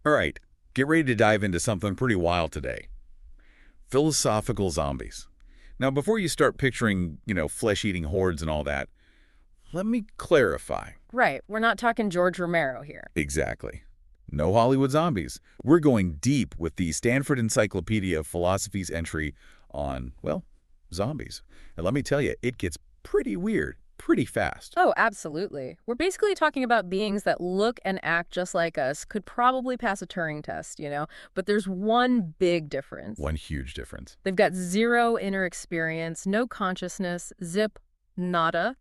All right, get ready to dive into something pretty wild today. Philosophical zombies. Now, before you start picturing, flesh-eating hordes and all that, let me clarify. Right, we're not talking George Romero here. Exactly. No Hollywood zombies. We're going deep with the Stanford Encyclopedia of Philosophy's entry on, well, zombies. And let me tell you, it gets pretty weird, pretty fast. Oh, absolutely. We're basically talking about beings that look and act just like us, could probably pass a Turing test, But there's one big difference. One huge difference. They've got zero inner experience, no consciousness, zip, nada.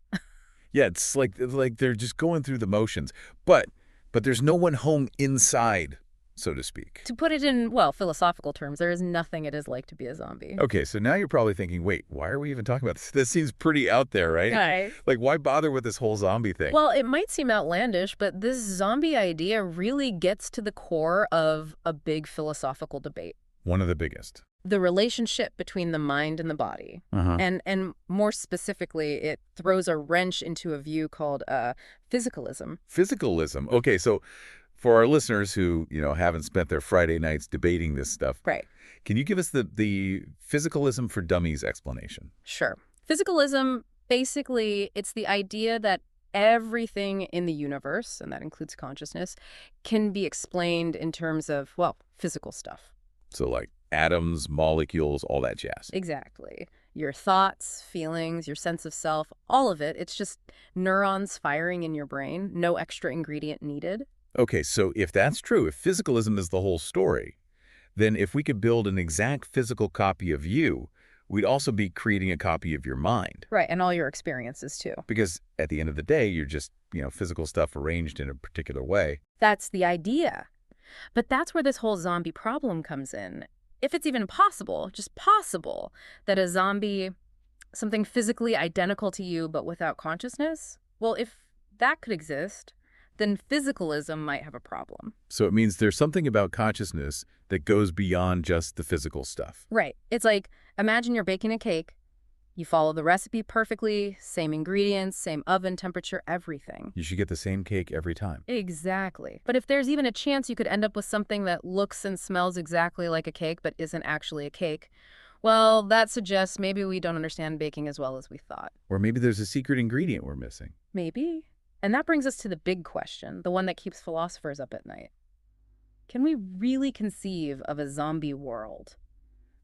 Yeah, it's like they're just going through the motions. But there's no one home inside, so to speak. To put it in, well, philosophical terms, there is nothing it is like to be a zombie. Okay, so now you're probably thinking, wait, why are we even talking about this? This seems pretty out there, right? Right. Like, why bother with this whole zombie thing? Well, it might seem outlandish, but this zombie idea really gets to the core of a big philosophical debate. One of the biggest. The relationship between the mind and the body. And more specifically, it throws a wrench into a view called physicalism. Physicalism. Okay, so for our listeners who, haven't spent their Friday nights debating this stuff, Right. Can you give us the physicalism for dummies explanation? Sure. Physicalism, basically, it's the idea that everything in the universe, and that includes consciousness, can be explained in terms of, well, physical stuff. So like atoms, molecules, all that jazz. Exactly. Your thoughts, feelings, your sense of self, all of it. It's just neurons firing in your brain, no extra ingredient needed. Okay, so if that's true, if physicalism is the whole story, then if we could build an exact physical copy of you, we'd also be creating a copy of your mind. Right, and all your experiences too. Because at the end of the day, you're just, physical stuff arranged in a particular way. That's the idea. But that's where this whole zombie problem comes in. If it's even possible, just possible, that a zombie, something physically identical to you but without consciousness, well, if that could exist, then physicalism might have a problem. So it means there's something about consciousness that goes beyond just the physical stuff. Right. It's like, imagine you're baking a cake. You follow the recipe perfectly, same ingredients, same oven temperature, everything. You should get the same cake every time. Exactly. But if there's even a chance you could end up with something that looks and smells exactly like a cake but isn't actually a cake, well, that suggests maybe we don't understand baking as well as we thought. Or maybe there's a secret ingredient we're missing. Maybe. And that brings us to the big question, the one that keeps philosophers up at night. Can we really conceive of a zombie world?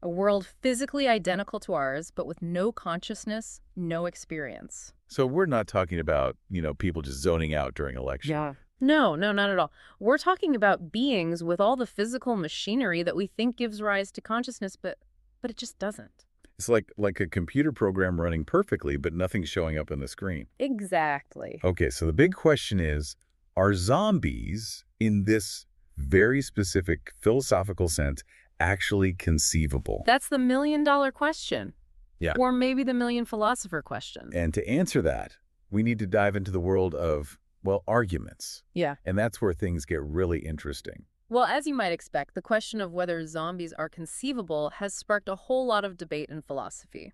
A world physically identical to ours, but with no consciousness, no experience. So we're not talking about, people just zoning out during election. Yeah. No, not at all. We're talking about beings with all the physical machinery that we think gives rise to consciousness, but it just doesn't. It's like a computer program running perfectly, but nothing's showing up on the screen. Exactly. Okay, so the big question is, are zombies, in this very specific philosophical sense, actually conceivable? That's the million-dollar question. Yeah. Or maybe the million-philosopher question. And to answer that, we need to dive into the world of, well, arguments. Yeah. And that's where things get really interesting. Well, as you might expect, the question of whether zombies are conceivable has sparked a whole lot of debate in philosophy.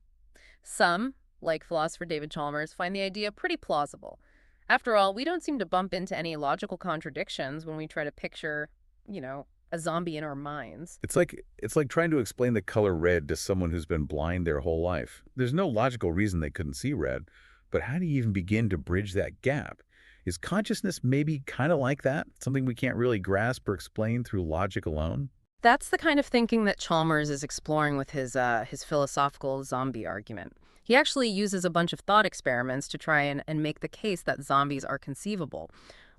Some, like philosopher David Chalmers, find the idea pretty plausible. After all, we don't seem to bump into any logical contradictions when we try to picture, a zombie in our minds. It's like trying to explain the color red to someone who's been blind their whole life. There's no logical reason they couldn't see red, but how do you even begin to bridge that gap? Is consciousness maybe kind of like that? Something we can't really grasp or explain through logic alone? That's the kind of thinking that Chalmers is exploring with his philosophical zombie argument. He actually uses a bunch of thought experiments to try and make the case that zombies are conceivable.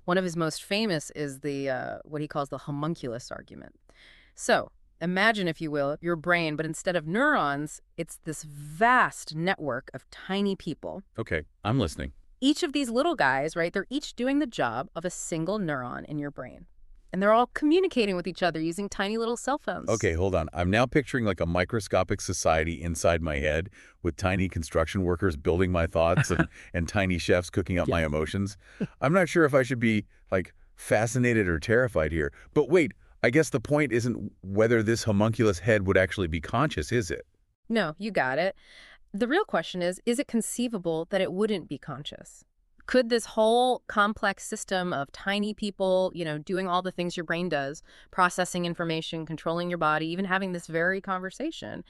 One of his most famous is the what he calls the homunculus argument. So imagine, if you will, your brain, but instead of neurons, it's this vast network of tiny people. Okay, I'm listening. Each of these little guys, right, they're each doing the job of a single neuron in your brain. And they're all communicating with each other using tiny little cell phones. Okay, hold on. I'm now picturing like a microscopic society inside my head with tiny construction workers building my thoughts and tiny chefs cooking up my emotions. I'm not sure if I should be like fascinated or terrified here. But wait, I guess the point isn't whether this homunculus head would actually be conscious, is it? No, you got it. The real question is it conceivable that it wouldn't be conscious? Could this whole complex system of tiny people, doing all the things your brain does, processing information, controlling your body, even having this very conversation,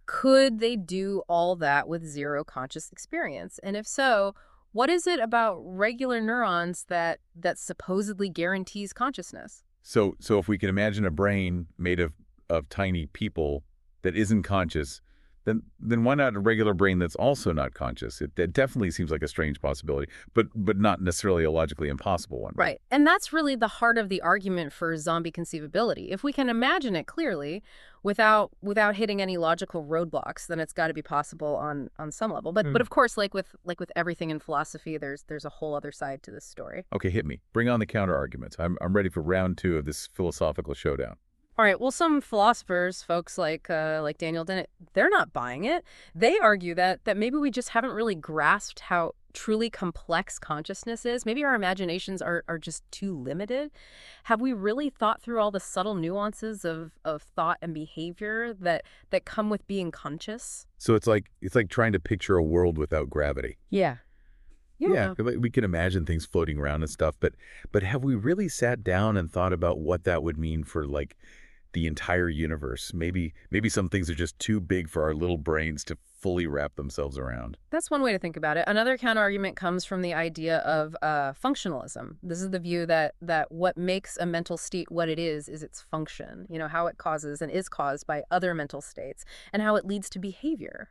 could they do all that with zero conscious experience? And if so, what is it about regular neurons that supposedly guarantees consciousness? So if we can imagine a brain made of tiny people that isn't conscious, then why not a regular brain that's also not conscious? That definitely seems like a strange possibility, but not necessarily a logically impossible one. Right. And that's really the heart of the argument for zombie conceivability. If we can imagine it clearly without hitting any logical roadblocks, then it's got to be possible on some level. But of course, like with everything in philosophy, there's a whole other side to this story. Okay, hit me. Bring on the counter arguments. I'm ready for round 2 of this philosophical showdown. All right. Well, some philosophers, folks like Daniel Dennett, they're not buying it. They argue that maybe we just haven't really grasped how truly complex consciousness is. Maybe our imaginations are just too limited. Have we really thought through all the subtle nuances of thought and behavior that come with being conscious? So it's like trying to picture a world without gravity. Yeah. Yeah, we can imagine things floating around and stuff, but have we really sat down and thought about what that would mean for like the entire universe? Maybe some things are just too big for our little brains to fully wrap themselves around. That's one way to think about it. Another counterargument comes from the idea of functionalism. This is the view that what makes a mental state what it is its function, how it causes and is caused by other mental states, and how it leads to behavior.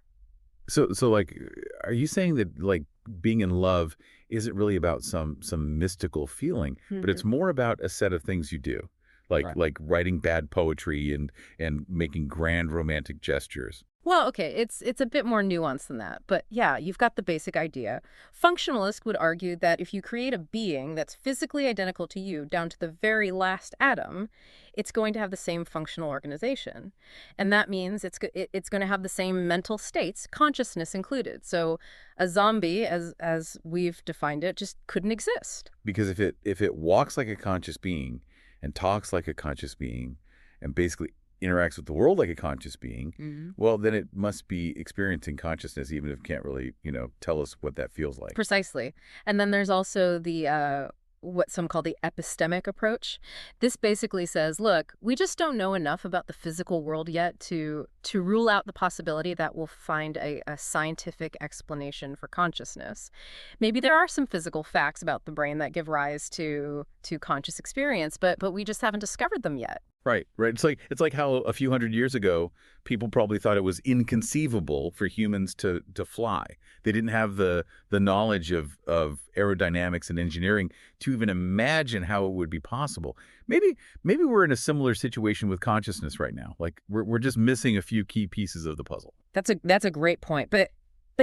So like, are you saying that like being in love isn't really about some mystical feeling, but it's more about a set of things you do? Like Right. like writing bad poetry and making grand romantic gestures. Well, okay, it's a bit more nuanced than that. But yeah, you've got the basic idea. Functionalists would argue that if you create a being that's physically identical to you down to the very last atom, it's going to have the same functional organization. And that means it's going to have the same mental states, consciousness included. So a zombie, as we've defined it, just couldn't exist. Because if it walks like a conscious being and talks like a conscious being and basically interacts with the world like a conscious being, well, then it must be experiencing consciousness, even if it can't really, tell us what that feels like. Precisely. And then there's also the what some call the epistemic approach. This basically says, look, we just don't know enough about the physical world yet to rule out the possibility that we'll find a scientific explanation for consciousness. Maybe there are some physical facts about the brain that give rise to conscious experience, but we just haven't discovered them yet. Right. It's like how a few hundred years ago people probably thought it was inconceivable for humans to fly. They didn't have the knowledge of aerodynamics and engineering to even imagine how it would be possible. Maybe we're in a similar situation with consciousness right now. Like we're just missing a few key pieces of the puzzle. That's a great point. But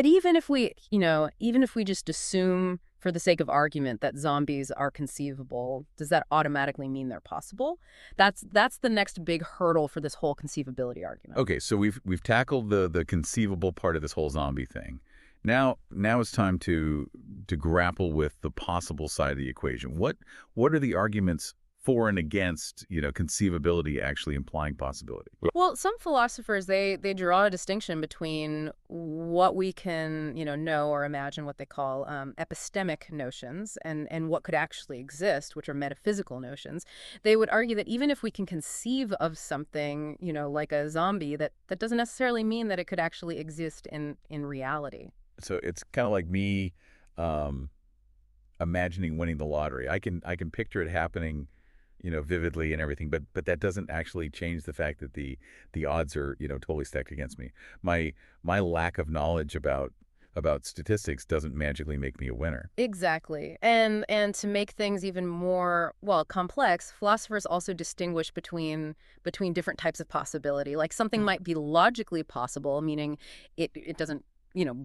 even if we just assume for the sake of argument that zombies are conceivable, does that automatically mean they're possible? That's the next big hurdle for this whole conceivability argument. Okay, so we've tackled the conceivable part of this whole zombie thing. Now it's time to grapple with the possible side of the equation. What are the arguments for and against, conceivability actually implying possibility? Well, some philosophers, they draw a distinction between what we can, know or imagine, what they call epistemic notions, and what could actually exist, which are metaphysical notions. They would argue that even if we can conceive of something, like a zombie, that doesn't necessarily mean that it could actually exist in reality. So it's kind of like me imagining winning the lottery. I can picture it happening, vividly and everything, but that doesn't actually change the fact that the odds are, totally stacked against me. My lack of knowledge about statistics doesn't magically make me a winner. Exactly. And to make things even more, well, complex, philosophers also distinguish between different types of possibility. Like something might be logically possible, meaning it doesn't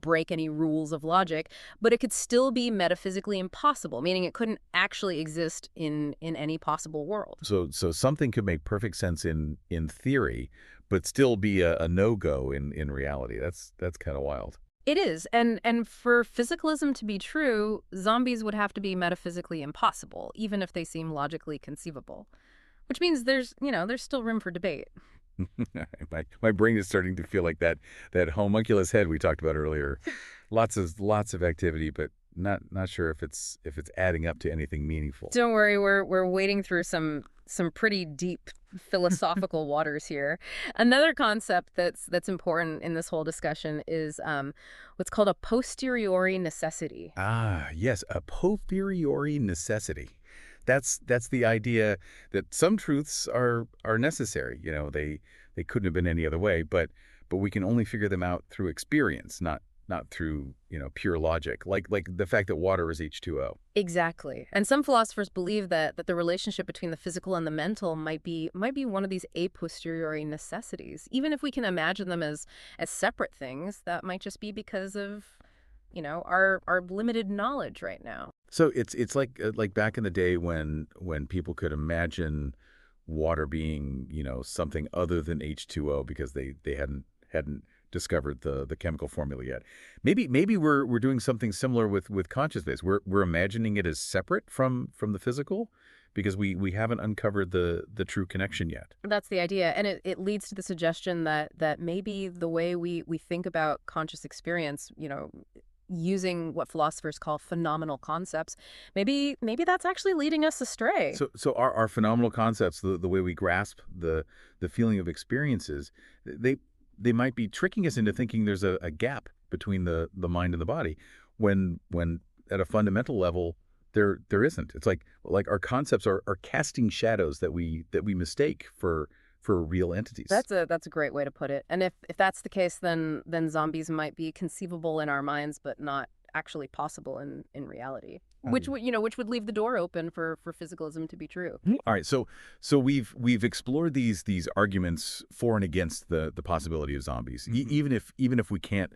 break any rules of logic, but it could still be metaphysically impossible, meaning it couldn't actually exist in any possible world. So something could make perfect sense in theory, but still be a no-go in reality. That's kind of wild. It is. And for physicalism to be true, zombies would have to be metaphysically impossible, even if they seem logically conceivable, which means there's still room for debate. My brain is starting to feel like that homunculus head we talked about earlier. Lots of activity, but Not sure if it's adding up to anything meaningful. Don't worry, we're wading through some pretty deep philosophical waters here. Another concept that's important in this whole discussion is what's called a posteriori necessity. Ah, yes, a posteriori necessity. That's the idea that some truths are necessary. They couldn't have been any other way, but we can only figure them out through experience, not through, pure logic. Like the fact that water is H2O. Exactly. And some philosophers believe that the relationship between the physical and the mental might be one of these a posteriori necessities. Even if we can imagine them as separate things, that might just be because of, our limited knowledge right now. So it's like back in the day when people could imagine water being, something other than H2O because they hadn't discovered the chemical formula yet. Maybe we're doing something similar with consciousness. We're imagining it as separate from the physical because we haven't uncovered the true connection yet. That's the idea. And it leads to the suggestion that maybe the way we think about conscious experience, using what philosophers call phenomenal concepts, maybe that's actually leading us astray. So our phenomenal concepts, the way we grasp the feeling of experiences, they might be tricking us into thinking there's a gap between the mind and the body when at a fundamental level there isn't. It's like our concepts are casting shadows that we mistake for real entities. That's a great way to put it. And if that's the case, then zombies might be conceivable in our minds, but not actually possible in reality. Which would leave the door open for physicalism to be true. All right, so we've explored these arguments for and against the possibility of zombies, even if we can't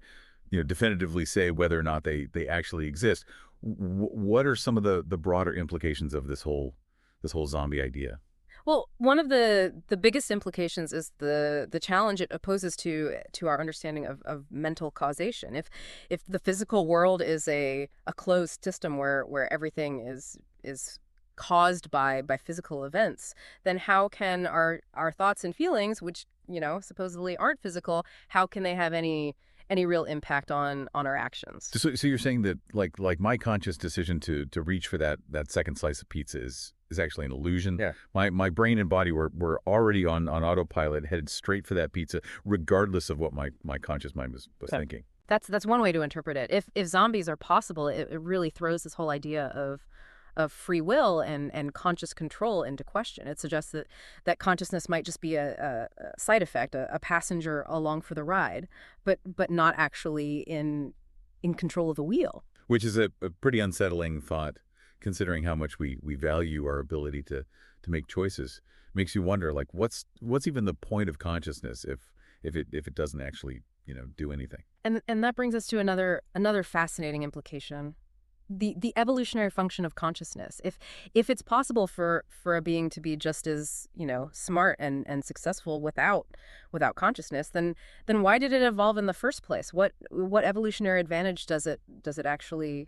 definitively say whether or not they actually exist. What are some of the broader implications of this whole zombie idea? Well, one of the biggest implications is the challenge it opposes to our understanding of mental causation. If the physical world is a closed system where everything is caused by physical events, then how can our thoughts and feelings, which supposedly aren't physical, how can they have any real impact on our actions? So you're saying that like my conscious decision to reach for that second slice of pizza is actually an illusion. Yeah. My brain and body were already on autopilot, headed straight for that pizza, regardless of what my conscious mind was thinking. That's one way to interpret it. If zombies are possible, it really throws this whole idea of free will and conscious control into question. It suggests that consciousness might just be a side effect, a passenger along for the ride, but not actually in control of the wheel. Which is a pretty unsettling thought, considering how much we value our ability to make choices. Makes you wonder, like, what's even the point of consciousness if it doesn't actually do anything. And that brings us to another fascinating implication. The evolutionary function of consciousness. If it's possible for a being to be just as smart and successful without consciousness, then why did it evolve in the first place? What evolutionary advantage does it actually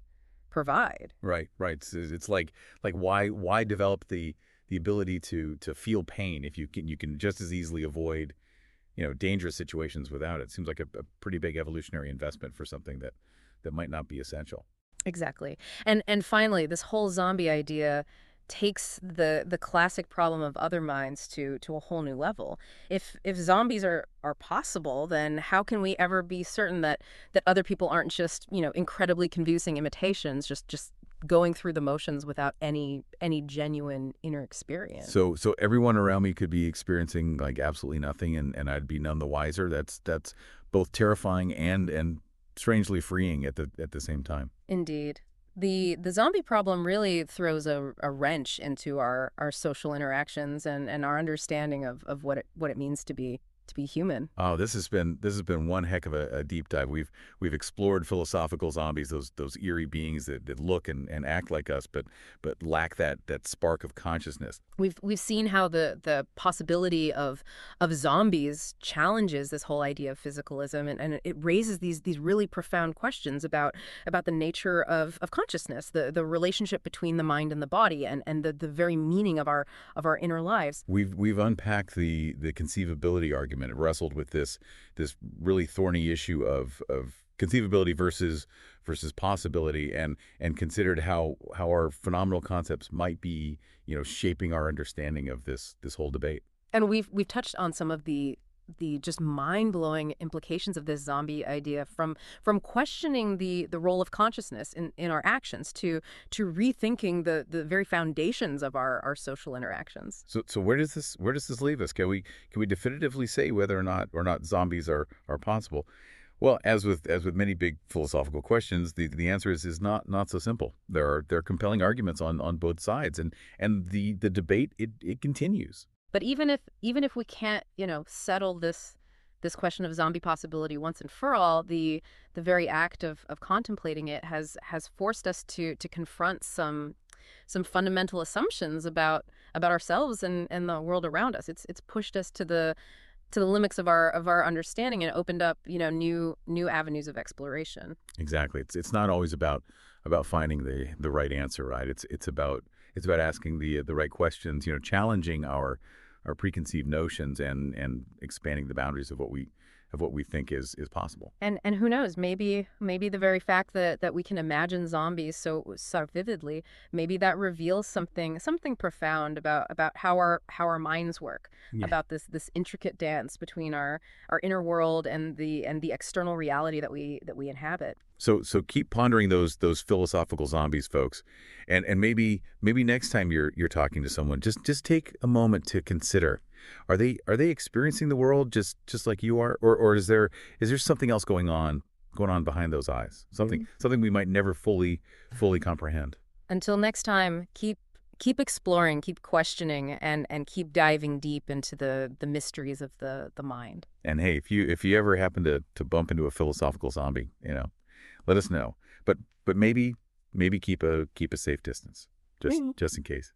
provide? Right. It's like why develop the ability to feel pain if you can just as easily avoid dangerous situations without it. Seems like a pretty big evolutionary investment for something that might not be essential. Exactly. And finally, this whole zombie idea takes the classic problem of other minds to a whole new level. If zombies are possible, then how can we ever be certain that other people aren't just, incredibly convincing imitations, just going through the motions without any genuine inner experience? So everyone around me could be experiencing like absolutely nothing and I'd be none the wiser. That's both terrifying and strangely freeing at the same time. Indeed. The zombie problem really throws a wrench into our social interactions and our understanding of what it means to be human. Oh, this has been one heck of a deep dive. We've explored philosophical zombies, those eerie beings that look and act like us, but lack that spark of consciousness. We've seen how the possibility of zombies challenges this whole idea of physicalism, and it raises these really profound questions about the nature of consciousness, the relationship between the mind and the body, and the very meaning of our inner lives. We've unpacked the conceivability argument. It wrestled with this really thorny issue of conceivability versus possibility, and considered how our phenomenal concepts might be, shaping our understanding of this whole debate. And we've touched on some of the just mind-blowing implications of this zombie idea, from questioning the role of consciousness in our actions to rethinking the very foundations of our social interactions. So where does this leave us? Can we definitively say whether or not zombies are possible? Well, as with many big philosophical questions, the answer is not so simple. There are compelling arguments on both sides, and the debate it continues. But even if we can't, settle this question of zombie possibility once and for all, the very act of contemplating it has forced us to confront some fundamental assumptions about ourselves and the world around us. It's pushed us to the limits of our understanding and opened up, new avenues of exploration. Exactly. It's not always about finding the right answer, right? It's about asking the right questions, challenging our preconceived notions and expanding the boundaries of what we think is possible. And who knows, maybe the very fact that we can imagine zombies so vividly, maybe that reveals something profound about how our minds work, Yeah. about this intricate dance between our inner world and the external reality that we inhabit. So keep pondering those philosophical zombies, folks, and maybe next time you're talking to someone, just take a moment to consider: are they experiencing the world just like you are, or is there something else going on behind those eyes? Something we might never fully comprehend. Until next time, keep exploring, keep questioning, and keep diving deep into the mysteries of the mind. And hey, if you ever happen to bump into a philosophical zombie, let us know. But maybe keep a safe distance, just in case.